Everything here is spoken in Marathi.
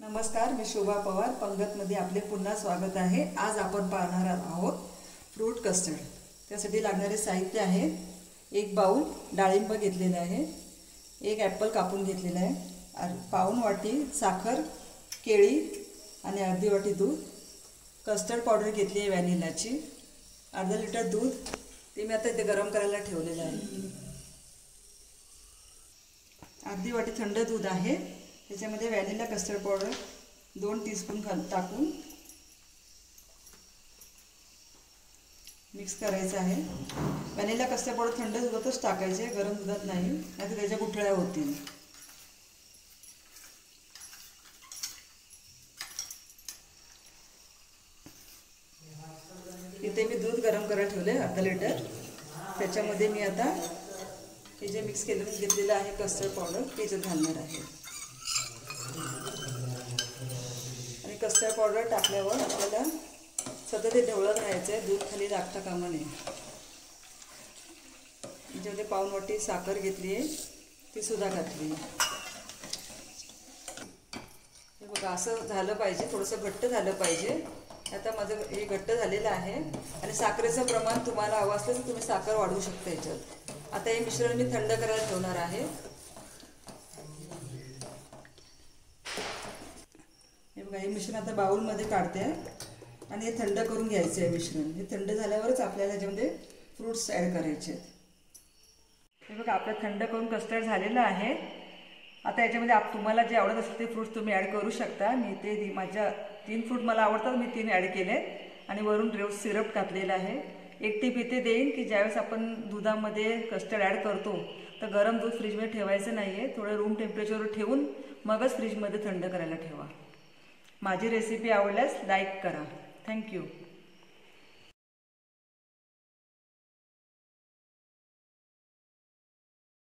नमस्कार, मी शोभा पवार पंगतमध्ये आपले पुन्हा स्वागत आहे। आज आपण पाहणार आहोत फ्रूट कस्टर्ड। त्यासाठी लागणारे साहित्य आहे एक बाउल डाळिंब घेतलेला आहे, एक ॲपल कापून घेतलेला आहे, पाऊण वाटी साखर, केळी आणि अर्धी वाटी दूध, कस्टर्ड पावडर घेतली आहे व्हॅनिलाची, अर्धा लिटर दूध ते मी आता इथे गरम करायला ठेवलेलं आहे, अर्धी वाटी थंड दूध आहे, त्याच्यामध्ये व्हॅनिला कस्टर्ड पावडर 2 टीस्पून टाकून मिक्स करायचं आहे। व्हॅनिला कस्टर्ड पावडर थंड दुधातच टाकायचे, गरम दुधात नाही, नाहीतर त्याच्या गुठळ्या होतील। इथे मी दूध गरम करायला ठेवले अर्धा लिटर, त्याच्यामध्ये मी आता हे जे मिक्स घेतलेलं आहे कस्टर्ड पावडर त्याच्यात घालणार आहे। आणि कस्टर्ड पावडर टाकल्यावर आपल्याला सतत ते ढवळत राहायचं आहे, दूध खाली लागता कामा नये। त्याच्यामध्ये पाऊण वाटी साखर घेतली आहे, ती सुद्धा घातली। हे बघा असं झालं पाहिजे, थोडंसं घट्ट झालं पाहिजे। आता माझं हे घट्ट झालेलं आहे आणि साखरेचं प्रमाण तुम्हाला हवं असलं तर तुम्ही साखर वाढवू शकता याच्यात। आता हे मिश्रण मी थंड करायला ठेवणार आहे। हे बघा हे मिश्रण आता बाउलमध्ये काढते आणि हे थंड करून घ्यायचं आहे मिश्रण। हे थंड झाल्यावरच आपल्याला याच्यामध्ये फ्रूट्स ॲड करायचे आहेत। हे बघा आपलं थंड करून कस्टर्ड झालेलं आहे। आता याच्यामध्ये तुम्हाला जे आवडत असेल ते फ्रूट्स तुम्ही ॲड करू शकता। मी ते माझ्या 3 फ्रूट मला आवडतात, मी 3 ॲड केले आणि वरून रोज सिरप घातलेला आहे। एक टीप इथे देईन की ज्यावेळेस आपण दुधामध्ये कस्टर्ड ॲड करतो तर गरम दूध फ्रीजमध्ये ठेवायचं नाही आहे, थोडं रूम टेम्परेचरवर ठेवून मगच फ्रीजमध्ये थंड करायला ठेवा। माझी रेसिपी आवडल्यास लाईक करा। थँक्यू।